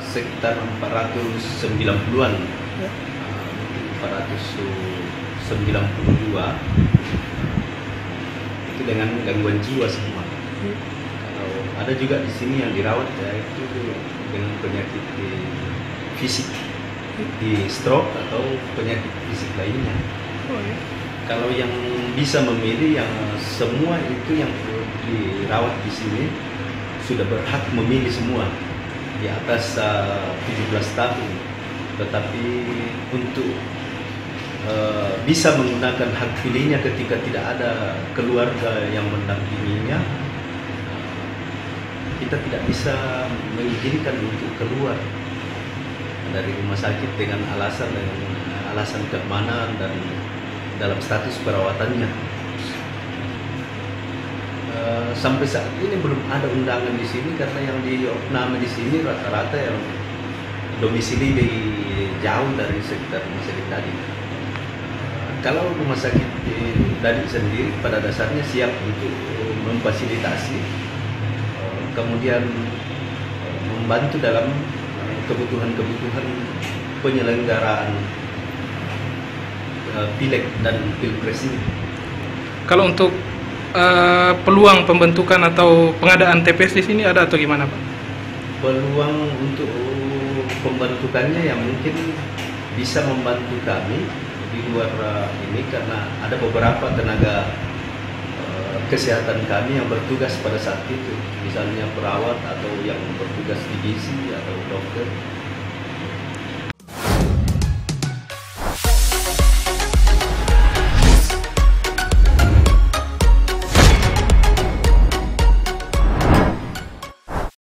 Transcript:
sekitar 490-an, 492 itu dengan gangguan jiwa semua. Kalau ada juga di sini yang dirawat ya itu dengan penyakit fisik, di stroke atau penyakit fisik lainnya. Kalau yang bisa memilih, yang semua itu yang dirawat di sini sudah berhak memilih semua di atas 17 tahun. Tetapi untuk bisa menggunakan hak pilihnya ketika tidak ada keluarga yang mendampinginya, kita tidak bisa mengizinkan untuk keluar dari rumah sakit dengan alasan keamanan dan dalam status perawatannya. Sampai saat ini belum ada undangan di sini karena yang diopname di sini rata-rata yang domisili jauh dari sekitar rumah sakit tadi. Kalau rumah sakit tadi sendiri pada dasarnya siap untuk memfasilitasi, kemudian membantu dalam kebutuhan-kebutuhan penyelenggaraan pileg dan pilpres ini. Kalau untuk peluang pembentukan atau pengadaan TPS di sini ada atau gimana, Pak? Peluang untuk pembentukannya yang mungkin bisa membantu kami di luar ini karena ada beberapa tenaga kesehatan kami yang bertugas pada saat itu, misalnya perawat atau yang bertugas di gizi atau dokter.